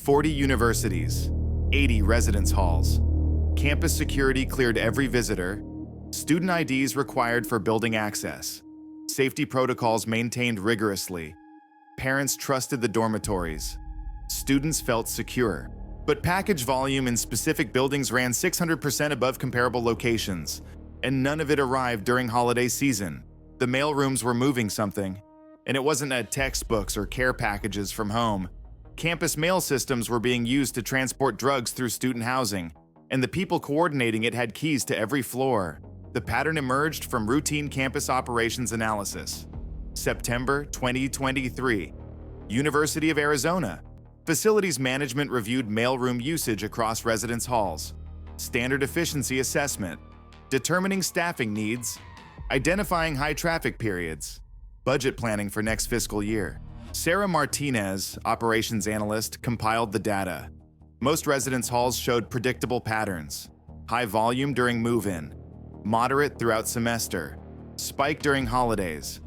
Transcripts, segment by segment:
40 universities, 80 residence halls. Campus security cleared every visitor. Student IDs required for building access. Safety protocols maintained rigorously. Parents trusted the dormitories. Students felt secure. But package volume in specific buildings ran 600% above comparable locations, and none of it arrived during holiday season. The mailrooms were moving something, and it wasn't textbooks or care packages from home. Campus mail systems were being used to transport drugs through student housing, and the people coordinating it had keys to every floor. The pattern emerged from routine campus operations analysis. September 2023, University of Arizona. Facilities management reviewed mailroom usage across residence halls. Standard efficiency assessment, determining staffing needs, identifying high traffic periods, budget planning for next fiscal year. Sarah Martinez, operations analyst, compiled the data. Most residence halls showed predictable patterns. High volume during move-in, moderate throughout semester, spike during holidays,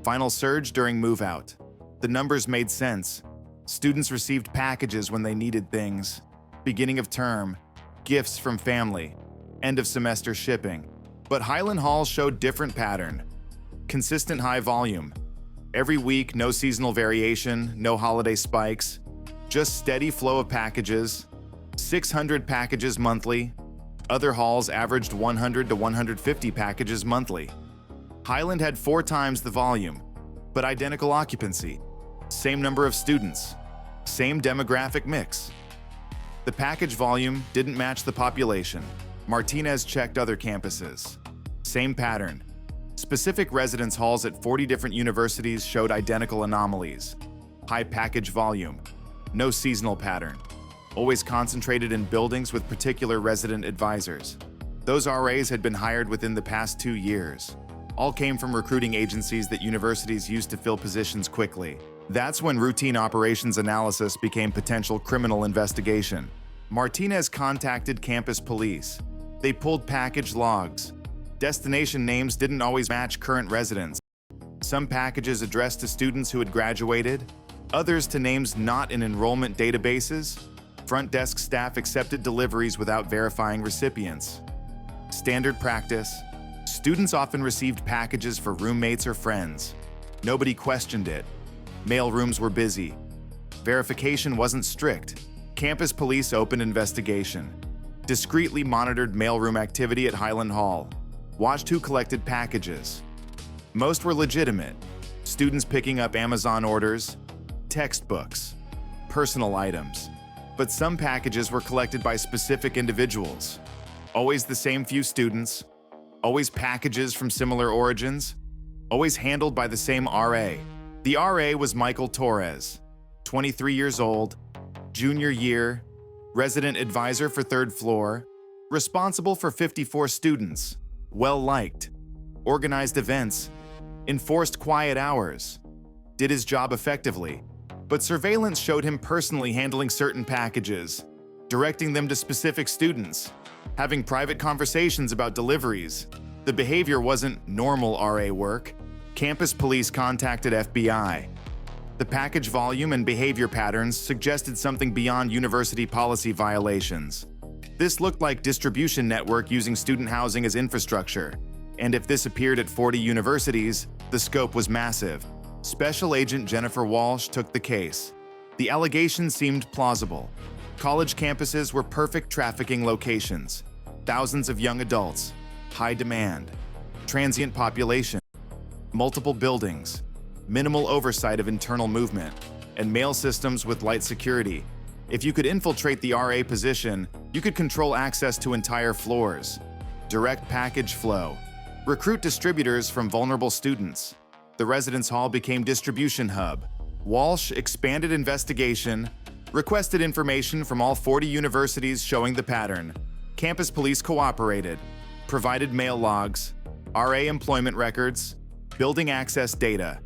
final surge during move-out. The numbers made sense. Students received packages when they needed things. Beginning of term, gifts from family, end of semester shipping. But Highland Hall showed different pattern. Consistent high volume. Every week, no seasonal variation, no holiday spikes, just steady flow of packages, 600 packages monthly. Other halls averaged 100 to 150 packages monthly. Highland had 4 times the volume, but identical occupancy, same number of students, same demographic mix. The package volume didn't match the population. Martinez checked other campuses. Same pattern. Specific residence halls at 40 different universities showed identical anomalies. High package volume, no seasonal pattern. Always concentrated in buildings with particular resident advisors. Those RAs had been hired within the past 2 years. All came from recruiting agencies that universities used to fill positions quickly. That's when routine operations analysis became potential criminal investigation. Martinez contacted campus police. They pulled package logs. Destination names didn't always match current residents. Some packages addressed to students who had graduated, others to names not in enrollment databases. Front desk staff accepted deliveries without verifying recipients. Standard practice. Students often received packages for roommates or friends. Nobody questioned it. Mail rooms were busy. Verification wasn't strict. Campus police opened investigation. Discreetly monitored mailroom activity at Highland Hall. Watched who collected packages. Most were legitimate. Students picking up Amazon orders, textbooks, personal items. But some packages were collected by specific individuals. Always the same few students, always packages from similar origins, always handled by the same RA. The RA was Michael Torres, 23 years old, junior year, resident advisor for 3rd floor, responsible for 54 students, well-liked, organized events, enforced quiet hours, did his job effectively. But surveillance showed him personally handling certain packages, directing them to specific students, having private conversations about deliveries. The behavior wasn't normal RA work. Campus police contacted FBI. The package volume and behavior patterns suggested something beyond university policy violations. This looked like distribution network using student housing as infrastructure. And if this appeared at 40 universities, the scope was massive. Special Agent Jennifer Walsh took the case. The allegations seemed plausible. College campuses were perfect trafficking locations. Thousands of young adults, high demand, transient population, multiple buildings, minimal oversight of internal movement, and mail systems with light security. If you could infiltrate the RA position, you could control access to entire floors, direct package flow, recruit distributors from vulnerable students. The residence hall became distribution hub. Walsh expanded investigation, requested information from all 40 universities showing the pattern. Campus police cooperated, provided mail logs, RA employment records, building access data.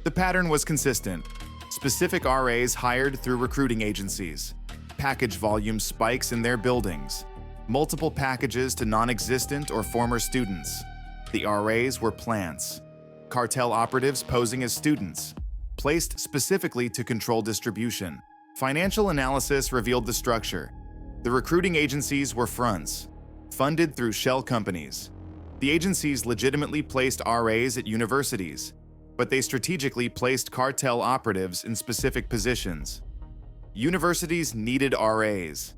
The pattern was consistent. Specific RAs hired through recruiting agencies. Package volume spikes in their buildings. Multiple packages to non-existent or former students. The RAs were plants. Cartel operatives posing as students, placed specifically to control distribution. Financial analysis revealed the structure. The recruiting agencies were fronts, funded through shell companies. The agencies legitimately placed RAs at universities, but they strategically placed cartel operatives in specific positions. Universities needed RAs.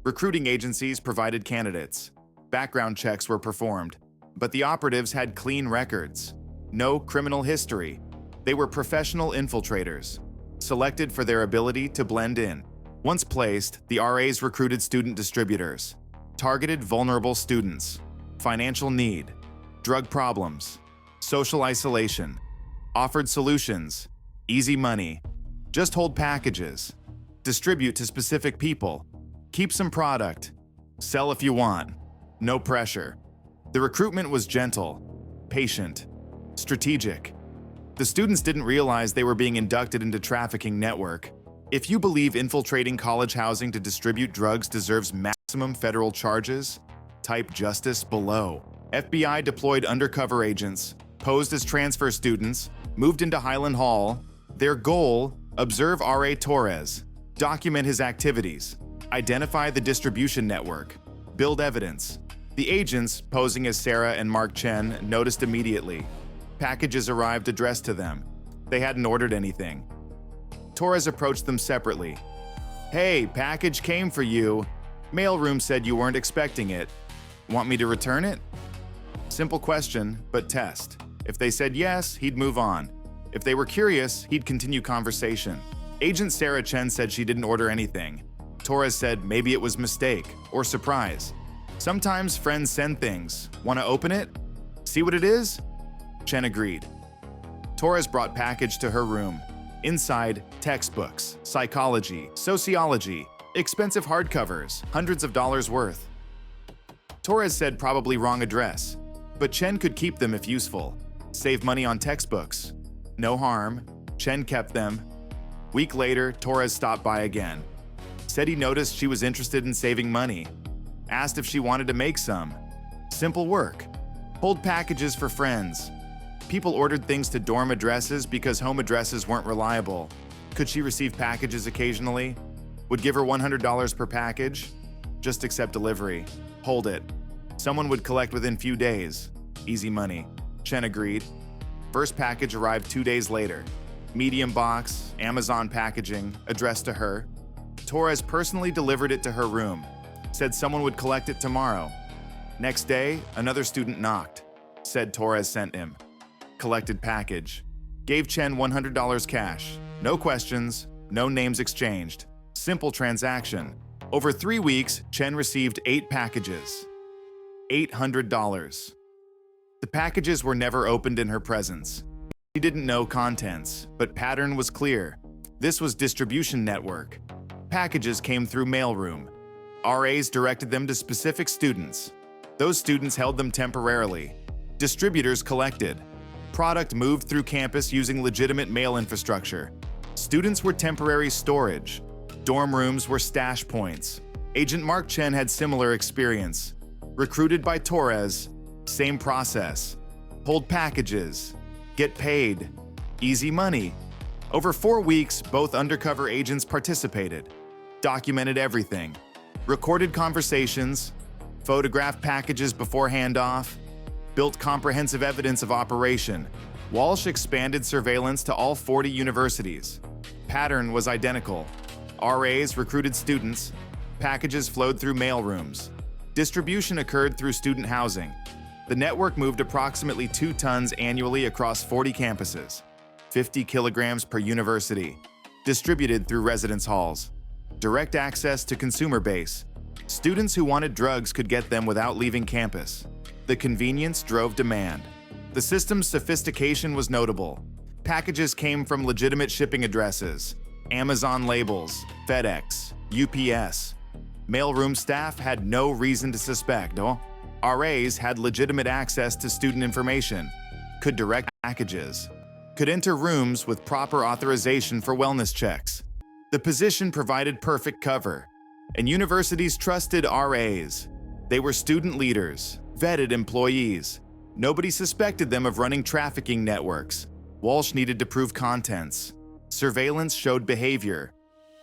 Recruiting agencies provided candidates. Background checks were performed, but the operatives had clean records. No criminal history. They were professional infiltrators, selected for their ability to blend in. Once placed, the RAs recruited student distributors, targeted vulnerable students, financial need, drug problems, social isolation, offered solutions, easy money, just hold packages, distribute to specific people, keep some product, sell if you want, no pressure. The recruitment was gentle, patient, strategic. The students didn't realize they were being inducted into trafficking network. If you believe infiltrating college housing to distribute drugs deserves maximum federal charges, type justice below. FBI deployed undercover agents, posed as transfer students, moved into Highland Hall. Their goal, observe R.A. Torres, document his activities, identify the distribution network, build evidence. The agents, posing as Sarah and Mark Chen, noticed immediately. Packages arrived addressed to them. They hadn't ordered anything. Torres approached them separately. "Hey, package came for you. Mailroom said you weren't expecting it. Want me to return it?" Simple question, but test. If they said yes, he'd move on. If they were curious, he'd continue conversation. Agent Sarah Chen said she didn't order anything. Torres said maybe it was mistake or surprise. Sometimes friends send things. Want to open it? See what it is? Chen agreed. Torres brought package to her room. Inside, textbooks, psychology, sociology, expensive hardcovers, hundreds of dollars worth. Torres said probably wrong address, but Chen could keep them if useful. Save money on textbooks. No harm. Chen kept them. Week later, Torres stopped by again. Said he noticed she was interested in saving money. Asked if she wanted to make some. Simple work. Hold packages for friends. People ordered things to dorm addresses because home addresses weren't reliable. Could she receive packages occasionally? Would give her $100 per package? Just accept delivery. Hold it. Someone would collect within few days. Easy money. Chen agreed. First package arrived 2 days later. Medium box, Amazon packaging, addressed to her. Torres personally delivered it to her room. Said someone would collect it tomorrow. Next day, another student knocked. Said Torres sent him. Collected package. Gave Chen $100 cash. No questions, no names exchanged. Simple transaction. Over 3 weeks, Chen received 8 packages. $800. The packages were never opened in her presence. She didn't know contents, but pattern was clear. This was distribution network. Packages came through mailroom. RAs directed them to specific students. Those students held them temporarily. Distributors collected. Product moved through campus using legitimate mail infrastructure. Students were temporary storage. Dorm rooms were stash points. Agent Mark Chen had similar experience. Recruited by Torres, same process. Hold packages. Get paid. Easy money. Over 4 weeks, both undercover agents participated. Documented everything. Recorded conversations. Photographed packages before handoff. Built comprehensive evidence of operation. Walsh expanded surveillance to all 40 universities. Pattern was identical. RAs recruited students. Packages flowed through mailrooms. Distribution occurred through student housing. The network moved approximately 2 tons annually across 40 campuses, 50 kilograms per university, distributed through residence halls. Direct access to consumer base. Students who wanted drugs could get them without leaving campus. The convenience drove demand. The system's sophistication was notable. Packages came from legitimate shipping addresses, Amazon labels, FedEx, UPS. Mailroom staff had no reason to suspect. RAs had legitimate access to student information, could direct packages, could enter rooms with proper authorization for wellness checks. The position provided perfect cover, and universities trusted RAs. They were student leaders, vetted employees. Nobody suspected them of running trafficking networks. Walsh needed to prove contents. Surveillance showed behavior.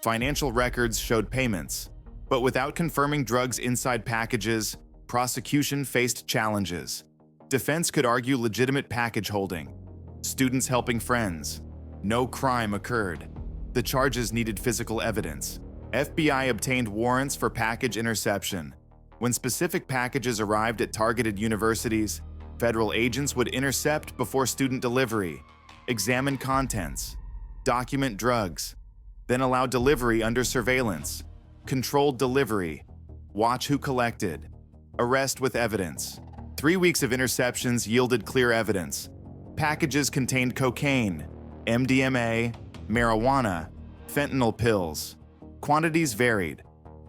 Financial records showed payments, but without confirming drugs inside packages, prosecution faced challenges. Defense could argue legitimate package holding. Students helping friends. No crime occurred. The charges needed physical evidence. FBI obtained warrants for package interception. When specific packages arrived at targeted universities, federal agents would intercept before student delivery, examine contents, document drugs, then allow delivery under surveillance, controlled delivery, watch who collected, arrest with evidence. 3 weeks of interceptions yielded clear evidence. Packages contained cocaine, MDMA, marijuana, fentanyl pills. Quantities varied,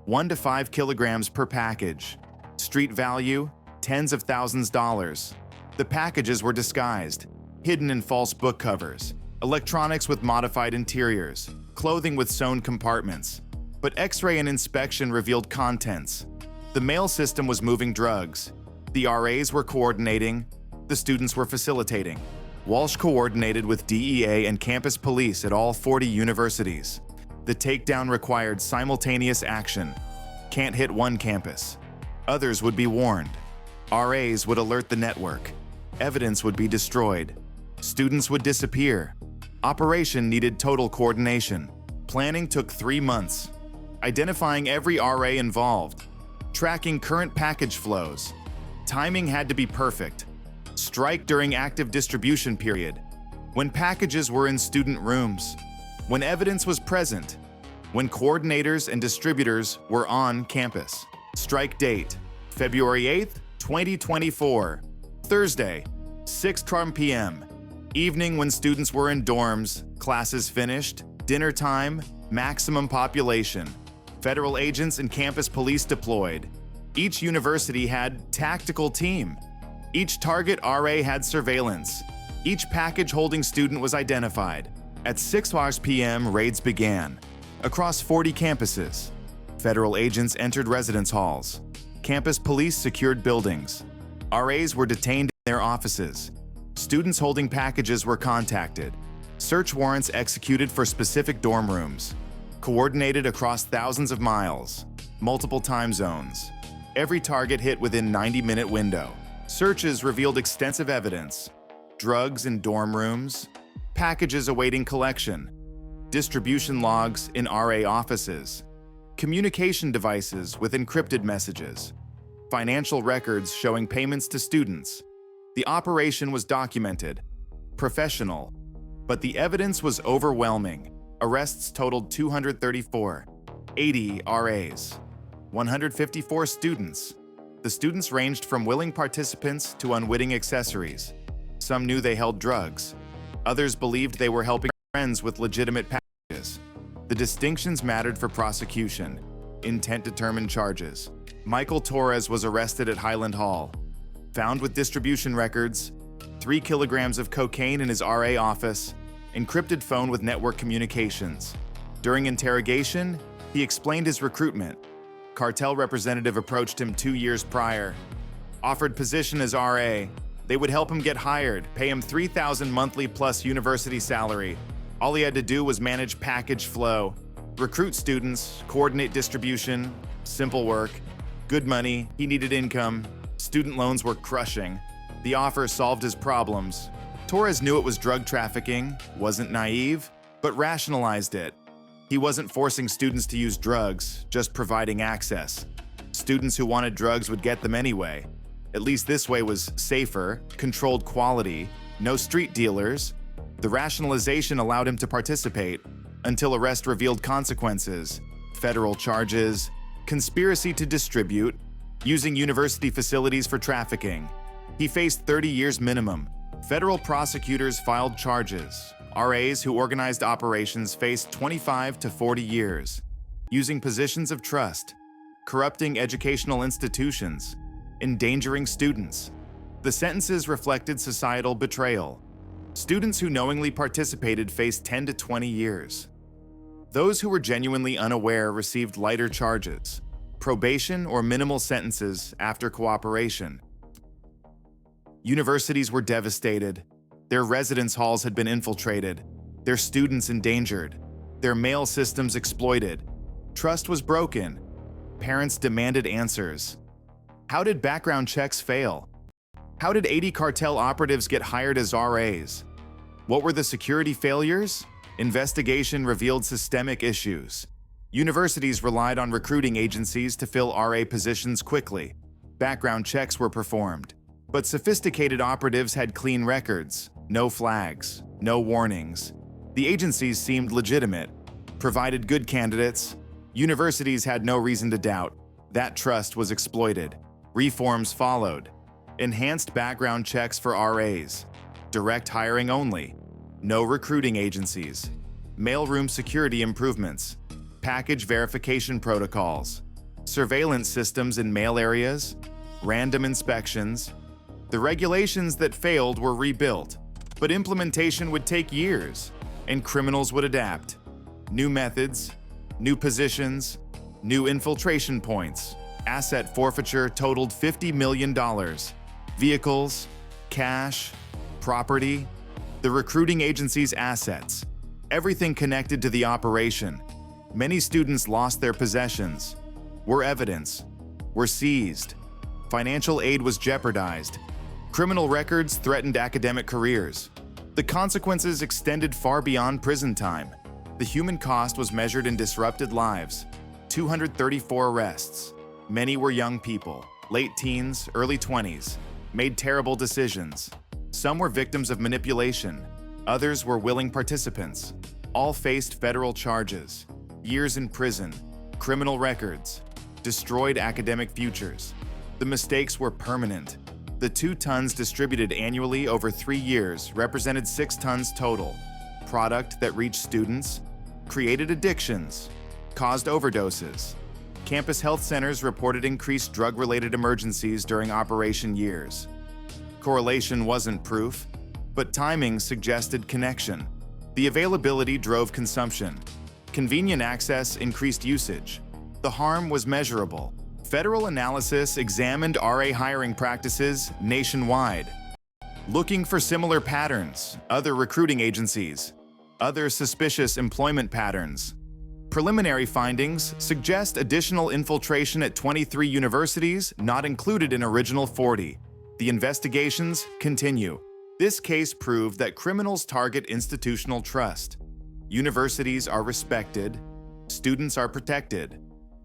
1 to 5 kilograms per package. Street value, tens of thousands dollars. The packages were disguised, hidden in false book covers, electronics with modified interiors, clothing with sewn compartments. But X-ray and inspection revealed contents. The mail system was moving drugs. The RAs were coordinating. The students were facilitating. Walsh coordinated with DEA and campus police at all 40 universities. The takedown required simultaneous action. Can't hit one campus. Others would be warned. RAs would alert the network. Evidence would be destroyed. Students would disappear. Operation needed total coordination. Planning took 3 months. Identifying every RA involved. Tracking current package flows. Timing had to be perfect. Strike during active distribution period. When packages were in student rooms. When evidence was present. When coordinators and distributors were on campus. Strike date, February 8th, 2024. Thursday, 6:00 p.m. Evening when students were in dorms, classes finished, dinner time, maximum population. Federal agents and campus police deployed. Each university had tactical team. Each target RA had surveillance. Each package-holding student was identified. At 6:00 p.m., raids began. Across 40 campuses, federal agents entered residence halls. Campus police secured buildings. RAs were detained in their offices. Students holding packages were contacted. Search warrants executed for specific dorm rooms. Coordinated across thousands of miles. Multiple time zones. Every target hit within 90-minute window. Searches revealed extensive evidence. Drugs in dorm rooms. Packages awaiting collection. Distribution logs in RA offices. Communication devices with encrypted messages. Financial records showing payments to students. The operation was documented, professional, but the evidence was overwhelming. Arrests totaled 234, 80 RAs, 154 students. The students ranged from willing participants to unwitting accessories. Some knew they held drugs. Others believed they were helping friends with legitimate packages. The distinctions mattered for prosecution. Intent determined charges. Michael Torres was arrested at Highland Hall. Found with distribution records, 3 kilograms of cocaine in his RA office, encrypted phone with network communications. During interrogation, he explained his recruitment. Cartel representative approached him 2 years prior, offered position as RA. They would help him get hired, pay him $3,000 monthly plus university salary. All he had to do was manage package flow, recruit students, coordinate distribution, simple work, good money, he needed income, student loans were crushing. The offer solved his problems. Torres knew it was drug trafficking, wasn't naive, but rationalized it. He wasn't forcing students to use drugs, just providing access. Students who wanted drugs would get them anyway. At least this way was safer, controlled quality, no street dealers. The rationalization allowed him to participate until arrest revealed consequences, federal charges, conspiracy to distribute, using university facilities for trafficking. He faced 30 years minimum. Federal prosecutors filed charges. RAs who organized operations faced 25 to 40 years, using positions of trust, corrupting educational institutions, endangering students. The sentences reflected societal betrayal. Students who knowingly participated faced 10 to 20 years. Those who were genuinely unaware received lighter charges, probation or minimal sentences after cooperation. Universities were devastated. Their residence halls had been infiltrated, their students endangered. Their mail systems exploited. Trust was broken. Parents demanded answers. How did background checks fail? How did 80 cartel operatives get hired as RAs? What were the security failures? Investigation revealed systemic issues. Universities relied on recruiting agencies to fill RA positions quickly. Background checks were performed. But sophisticated operatives had clean records, no flags, no warnings. The agencies seemed legitimate, provided good candidates. Universities had no reason to doubt. That trust was exploited. Reforms followed. Enhanced background checks for RAs. Direct hiring only. No recruiting agencies. Mailroom security improvements. Package verification protocols. Surveillance systems in mail areas. Random inspections. The regulations that failed were rebuilt, but implementation would take years, and criminals would adapt. New methods, new positions, new infiltration points. Asset forfeiture totaled $50 million. Vehicles, cash, property, the recruiting agency's assets, everything connected to the operation. Many students lost their possessions, were evidence, were seized. Financial aid was jeopardized. Criminal records threatened academic careers. The consequences extended far beyond prison time. The human cost was measured in disrupted lives. 234 arrests. Many were young people, late teens, early 20s, made terrible decisions. Some were victims of manipulation. Others were willing participants. All faced federal charges, years in prison, criminal records, destroyed academic futures. The mistakes were permanent. The 2 tons distributed annually over 3 years represented 6 tons total. Product that reached students, created addictions, caused overdoses. Campus health centers reported increased drug-related emergencies during operation years. Correlation wasn't proof, but timing suggested connection. The availability drove consumption. Convenient access increased usage. The harm was measurable. Federal analysis examined RA hiring practices nationwide, looking for similar patterns, other recruiting agencies, other suspicious employment patterns. Preliminary findings suggest additional infiltration at 23 universities not included in original 40. The investigations continue. This case proved that criminals target institutional trust. Universities are respected, students are protected,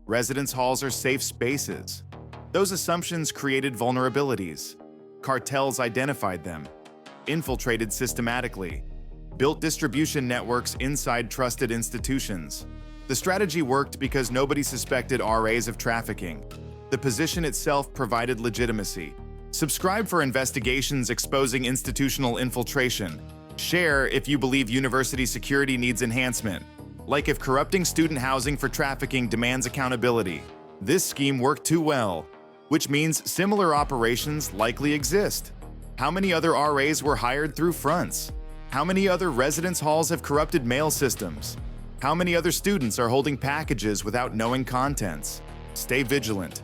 residence halls are safe spaces. Those assumptions created vulnerabilities. Cartels identified them, infiltrated systematically, built distribution networks inside trusted institutions. The strategy worked because nobody suspected RAs of trafficking. The position itself provided legitimacy. Subscribe for investigations exposing institutional infiltration. Share if you believe university security needs enhancement. Like if corrupting student housing for trafficking demands accountability. This scheme worked too well, which means similar operations likely exist. How many other RAs were hired through fronts? How many other residence halls have corrupted mail systems? How many other students are holding packages without knowing contents? Stay vigilant.